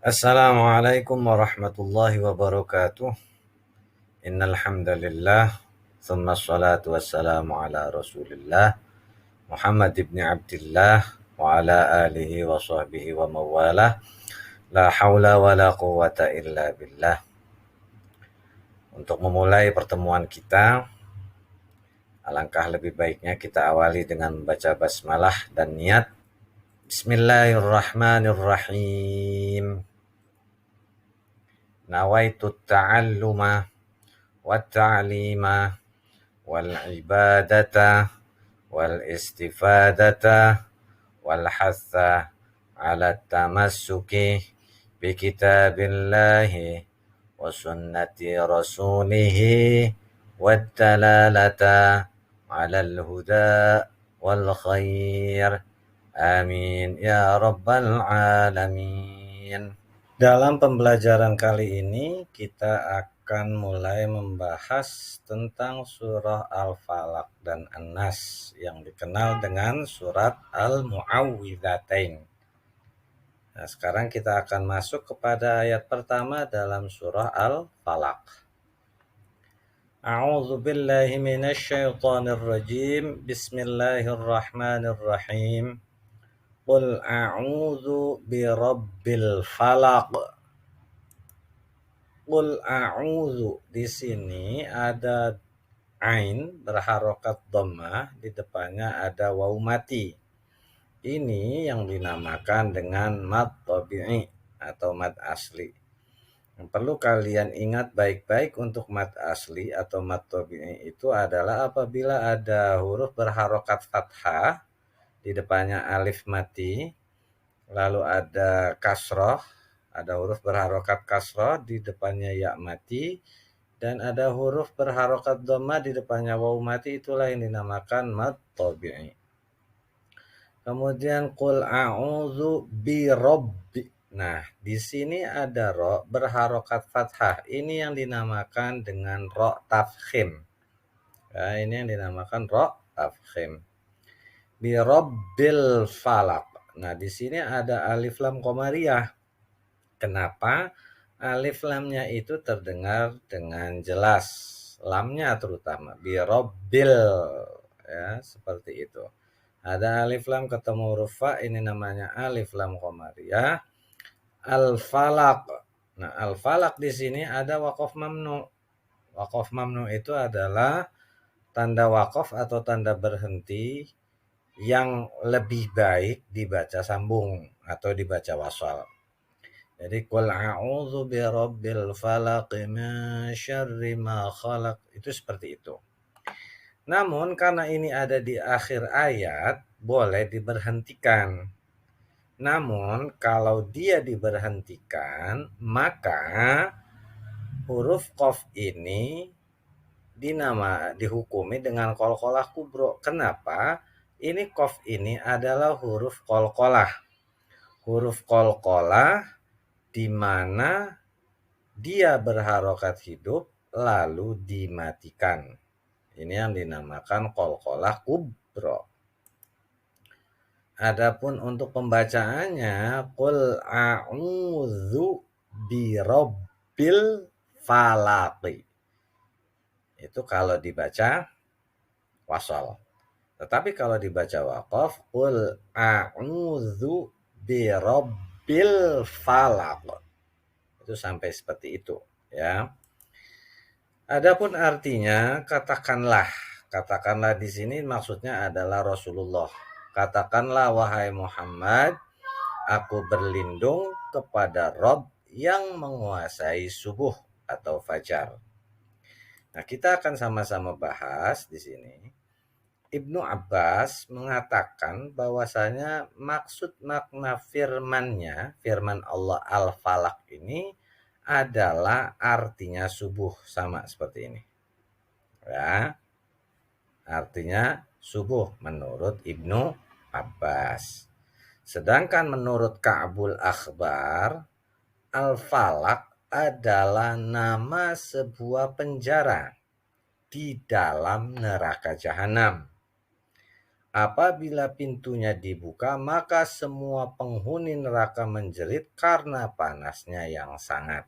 Assalamualaikum warahmatullahi wabarakatuh. Innal hamdalillah, tsumma shalatu wassalamu ala Rasulillah Muhammad ibn Abdillah wa ala alihi wa sahbihi wa mawalah. La haula wa la quwata illa billah. Untuk memulai pertemuan kita, alangkah lebih baiknya kita awali dengan membaca basmalah dan niat. Bismillahirrahmanirrahim. Nawaitu ta'alluma والتعليم والعبادة والاستفادة والحث على التمسك بكتاب الله وسنة رسوله والدلالة على الهدى والخير آمين يا رب العالمين. Dalam pembelajaran kali ini kita akan mulai membahas tentang surah Al-Falaq dan An-Nas yang dikenal dengan surat Al-Mu'awwidzatain. Nah, sekarang kita akan masuk kepada ayat pertama dalam surah Al-Falaq. A'udzu billahi minasyaitonir rajim. Bismillahirrahmanirrahim. Qul a'udzu birabbil falaq. Qul a'udzu, di sini ada ain berharokat dhammah, di depannya ada waw mati. Ini yang dinamakan dengan mad tabi'i atau mad asli. Yang perlu kalian ingat baik-baik untuk mad asli atau mad tabi'i itu adalah apabila ada huruf berharokat fathah, di depannya alif mati, lalu ada kasroh, ada huruf berharokat kasroh, di depannya ya mati, dan ada huruf berharokat dhammah di depannya waw mati, itulah yang dinamakan mad tabi'i. Kemudian qul a'udzu birabbi. Nah, di sini ada ro berharokat fathah. Ini yang dinamakan dengan ro tafkhim. Nah, ini yang dinamakan ro tafkhim. Birabbil falaq. Nah, di sini ada alif lam qamariyah. Kenapa? Alif lamnya itu terdengar dengan jelas. Lamnya terutama. Birabbil. Ya, seperti itu. Ada alif lam ketemu huruf fa, ini namanya alif lam qamariyah. Al-falaq. Nah, al-falaq di sini ada waqaf mamnu. Waqaf mamnu itu adalah tanda waqaf atau tanda berhenti yang lebih baik dibaca sambung atau dibaca wasal. Jadi qul a'udzu birabbil falaq min syarri ma khalaq, itu seperti itu. Namun karena ini ada di akhir ayat, boleh diberhentikan. Namun kalau dia diberhentikan, maka huruf qaf ini dihukumi dengan qalqalah kubro. Kenapa? Ini qaf ini adalah huruf qalqalah. Huruf qalqalah di mana dia berharokat hidup lalu dimatikan. Ini yang dinamakan qalqalah kubro. Adapun untuk pembacaannya, qul a'udzu birabbil falaq. Itu kalau dibaca wasal. Tetapi kalau dibaca waqaf, qul a'udzu birabbil falaq. Itu sampai seperti itu, ya. Adapun artinya, katakanlah. Katakanlah di sini maksudnya adalah Rasulullah. Katakanlah wahai Muhammad, aku berlindung kepada Rabb yang menguasai subuh atau fajar. Nah, kita akan sama-sama bahas di sini. Ibnu Abbas mengatakan bahwasanya maksud makna firmannya, firman Allah Al-Falaq ini adalah artinya subuh, sama seperti ini. Ya. Artinya subuh menurut Ibnu Abbas. Sedangkan menurut Ka'bul Akhbar, Al-Falaq adalah nama sebuah penjara di dalam neraka jahanam. Apabila pintunya dibuka, maka semua penghuni neraka menjerit karena panasnya yang sangat.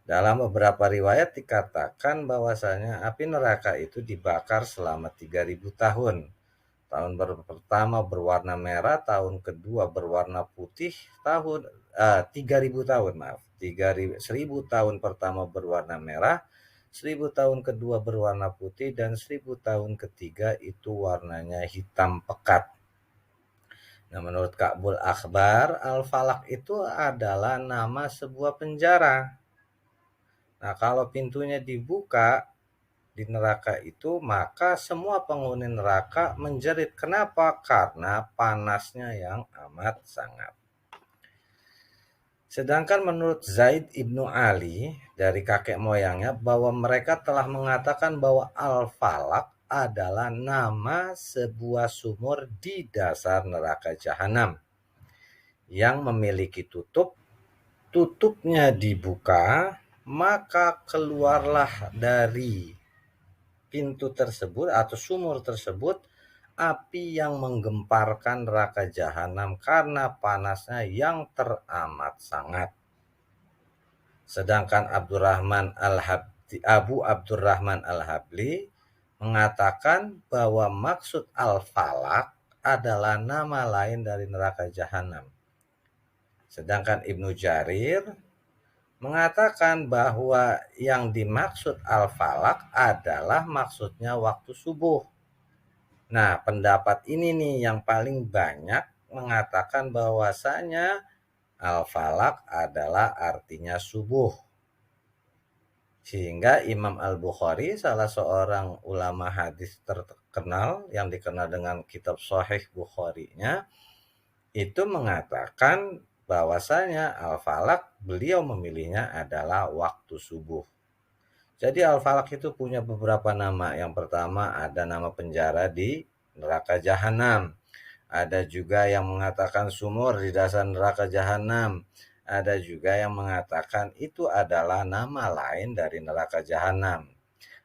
Dalam beberapa riwayat dikatakan bahwasanya api neraka itu dibakar selama 3.000 tahun. Tahun pertama berwarna merah, tahun kedua berwarna putih, 3.000 tahun, maaf. 1.000 tahun pertama berwarna merah, 1.000 tahun kedua berwarna putih, dan 1.000 tahun ketiga itu warnanya hitam pekat. Nah, menurut Ka'bul Akhbar, Al-Falaq itu adalah nama sebuah penjara. Nah, kalau pintunya dibuka di neraka itu, maka semua penghuni neraka menjerit. Kenapa? Karena panasnya yang amat sangat. Sedangkan menurut Zaid ibnu Ali dari kakek moyangnya bahwa mereka telah mengatakan bahwa Al-Falaq adalah nama sebuah sumur di dasar neraka jahanam yang memiliki tutup. Tutupnya dibuka, maka keluarlah dari pintu tersebut atau sumur tersebut api yang menggemparkan neraka jahanam karena panasnya yang teramat sangat. Sedangkan Abu Abdurrahman Al-Habli mengatakan bahwa maksud Al-Falaq adalah nama lain dari neraka jahanam. Sedangkan Ibnu Jarir mengatakan bahwa yang dimaksud Al-Falaq adalah maksudnya waktu subuh. Nah, pendapat ini nih yang paling banyak mengatakan bahwasanya Al-Falaq adalah artinya subuh. Sehingga Imam Al-Bukhari, salah seorang ulama hadis terkenal yang dikenal dengan kitab Sahih Bukharinya, itu mengatakan bahwasanya Al-Falaq beliau memilihnya adalah waktu subuh. Jadi Al-Falaq itu punya beberapa nama. Yang pertama ada nama penjara di neraka jahanam. Ada juga yang mengatakan sumur di dasar neraka jahanam. Ada juga yang mengatakan itu adalah nama lain dari neraka jahanam.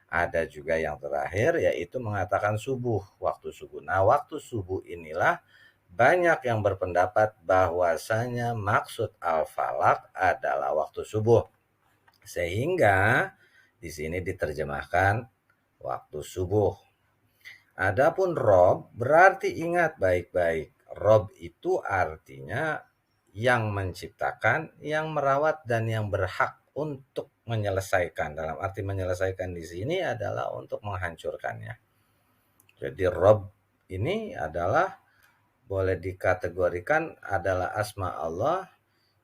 Ada juga yang terakhir yaitu mengatakan subuh, waktu subuh. Nah, waktu subuh inilah banyak yang berpendapat bahwasanya maksud Al-Falaq adalah waktu subuh. Sehingga di sini diterjemahkan waktu subuh. Adapun Rob berarti ingat baik-baik. Rob itu artinya yang menciptakan, yang merawat, dan yang berhak untuk menyelesaikan. Dalam arti menyelesaikan di sini adalah untuk menghancurkannya. Jadi Rob ini adalah boleh dikategorikan adalah asma Allah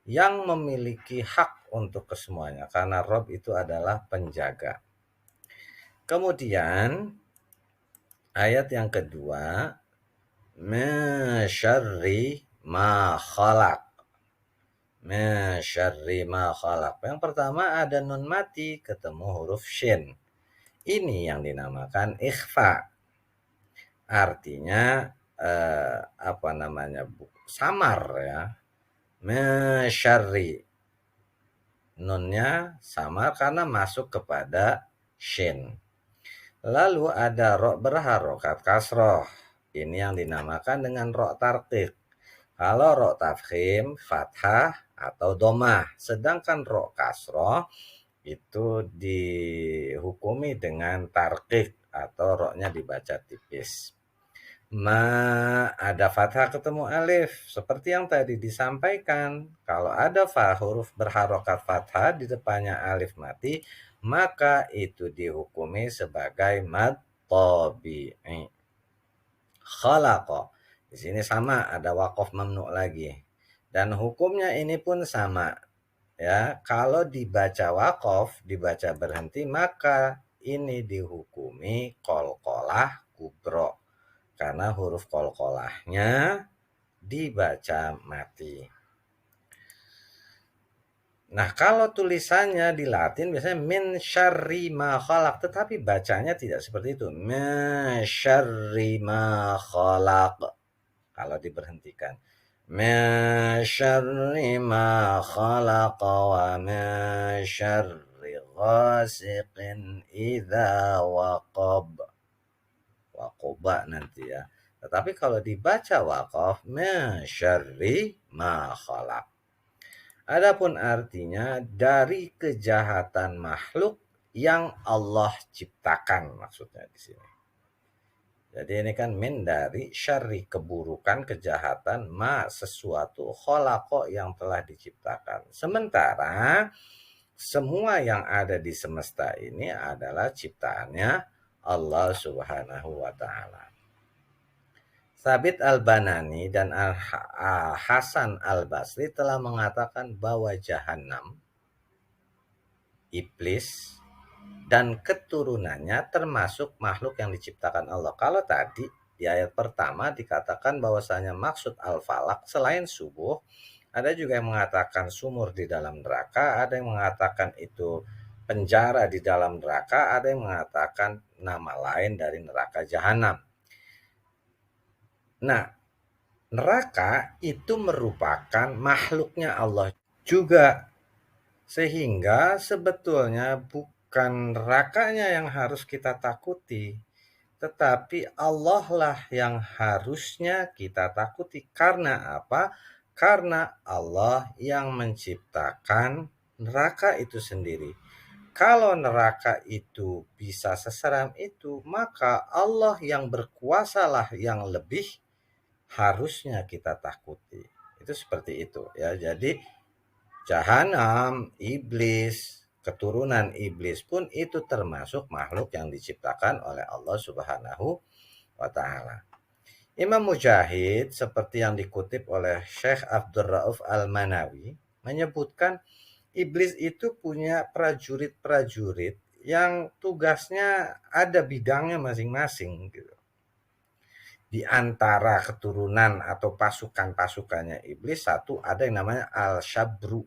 yang memiliki hak untuk kesemuanya karena Rob itu adalah penjaga. Kemudian ayat yang kedua, min syarri ma khalaq. Min syarri ma khalaq. Yang pertama ada nun mati ketemu huruf shin. Ini yang dinamakan ikhfa. Artinya samar ya. Mesyarri, nunnya samar karena masuk kepada shin. Lalu ada ro berharokat kasroh. Ini yang dinamakan dengan ro tarqiq. Kalau ro tafkhim fathah atau domah. Sedangkan ro kasroh itu dihukumi dengan tarqiq atau ro-nya dibaca tipis. Ada fathah ketemu alif. Seperti yang tadi disampaikan, kalau ada huruf berharokat fathah di depannya alif mati, maka itu dihukumi sebagai mad tabi'i. Khalaqa. Di sini sama, ada waqaf mamnu lagi. Dan hukumnya ini pun sama. Ya, kalau dibaca waqaf, dibaca berhenti, maka ini dihukumi qalqalah kubro. Karena huruf qalqalahnya dibaca mati. Nah, kalau tulisannya di Latin biasanya min syarri ma khalaq, tetapi bacanya tidak seperti itu. Min syarri ma khalaq. Kalau diberhentikan. Min syarri ma khalaq wa min syarri ghasiqin idza waqab. Waqoba nanti ya. Tetapi kalau dibaca waqaf, min syarri ma khalaq. Adapun artinya dari kejahatan makhluk yang Allah ciptakan, maksudnya di sini. Jadi ini kan min dari syarri, keburukan, kejahatan, ma sesuatu, kholako yang telah diciptakan. Sementara semua yang ada di semesta ini adalah ciptaannya Allah Subhanahu wa taala. Sabit Al-Banani dan Hasan Al-Basri telah mengatakan bahwa jahanam, iblis, dan keturunannya termasuk makhluk yang diciptakan Allah. Kalau tadi di ayat pertama dikatakan bahwasanya maksud al-falak selain subuh, ada juga yang mengatakan sumur di dalam neraka, ada yang mengatakan itu penjara di dalam neraka, ada yang mengatakan nama lain dari neraka jahanam. Nah, neraka itu merupakan makhluknya Allah juga, sehingga sebetulnya bukan nerakanya yang harus kita takuti, tetapi Allah lah yang harusnya kita takuti. Karena apa? Karena Allah yang menciptakan neraka itu sendiri. Kalau neraka itu bisa seseram itu, maka Allah yang berkuasalah yang lebih harusnya kita takuti. Itu seperti itu ya. Jadi jahanam, iblis, keturunan iblis pun itu termasuk makhluk yang diciptakan oleh Allah Subhanahu wa taala. Imam Mujahid seperti yang dikutip oleh Syekh Abdul Rauf Al-Manawi menyebutkan iblis itu punya prajurit-prajurit yang tugasnya ada bidangnya masing-masing gitu. Di antara keturunan atau pasukan-pasukannya iblis, satu ada yang namanya Al-Syabru.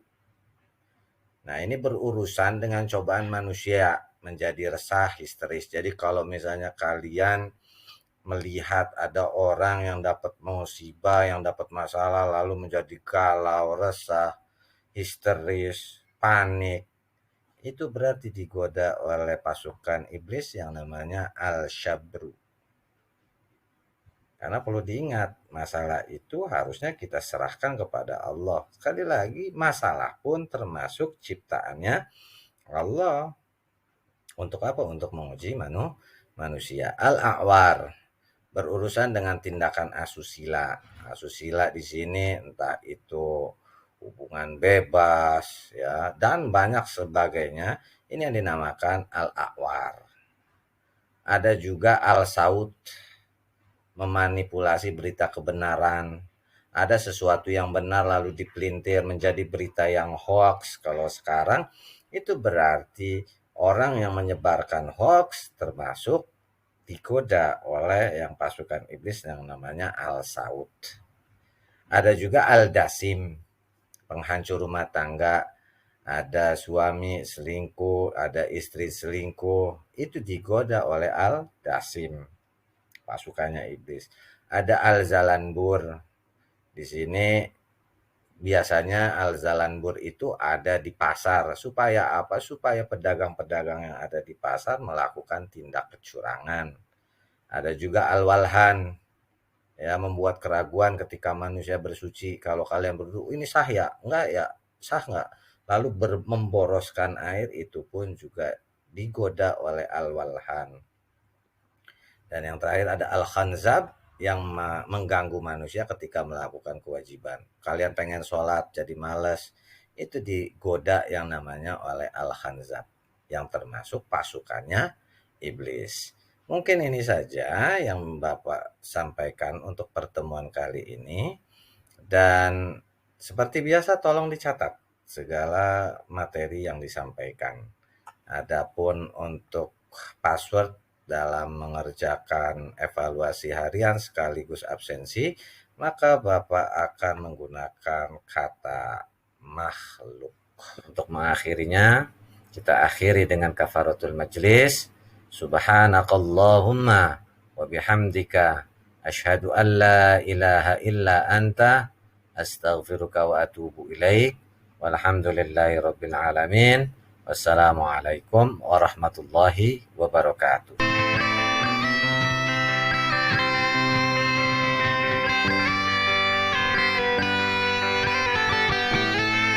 Nah, ini berurusan dengan cobaan manusia menjadi resah, histeris. Jadi kalau misalnya kalian melihat ada orang yang dapat musibah, yang dapat masalah, lalu menjadi galau, resah, histeris, panik, itu berarti digoda oleh pasukan iblis yang namanya Al-Syabru. Karena perlu diingat, masalah itu harusnya kita serahkan kepada Allah. Sekali lagi, masalah pun termasuk ciptaannya Allah. Untuk apa? Untuk menguji manusia. Al-A'war, berurusan dengan tindakan asusila. Asusila di sini entah itu hubungan bebas ya dan banyak sebagainya. Ini yang dinamakan al-a'war. Ada juga al-saud, memanipulasi berita kebenaran. Ada sesuatu yang benar lalu dipelintir menjadi berita yang hoax. Kalau sekarang itu berarti orang yang menyebarkan hoax termasuk digoda oleh yang pasukan iblis yang namanya al-saud. Ada juga al-dasim, penghancur rumah tangga. Ada suami selingkuh, ada istri selingkuh, itu digoda oleh al-dasim, pasukannya iblis. Ada al-zalanbur. Di sini biasanya al-zalanbur itu ada di pasar. Supaya apa? Supaya pedagang-pedagang yang ada di pasar melakukan tindak kecurangan. Ada juga al-walhan, ya, membuat keraguan ketika manusia bersuci. Kalau kalian berwudu, ini sah ya? Enggak ya? Sah enggak? Lalu memboroskan air, itu pun juga digoda oleh al-walhan. Dan yang terakhir ada al-khanzab, yang mengganggu manusia ketika melakukan kewajiban. Kalian pengen sholat jadi malas, itu digoda yang namanya oleh al-khanzab, yang termasuk pasukannya iblis. Mungkin ini saja yang Bapak sampaikan untuk pertemuan kali ini. Dan seperti biasa tolong dicatat segala materi yang disampaikan. Adapun untuk password dalam mengerjakan evaluasi harian sekaligus absensi, maka Bapak akan menggunakan kata makhluk. Untuk mengakhirinya, kita akhiri dengan kafaratul majlis. Subhanakallahumma wa bihamdika asyhadu an la ilaha illa anta astaghfiruka wa atubu ilaik. Walhamdulillahi rabbil alamin. Wassalamualaikum warahmatullahi wabarakatuh.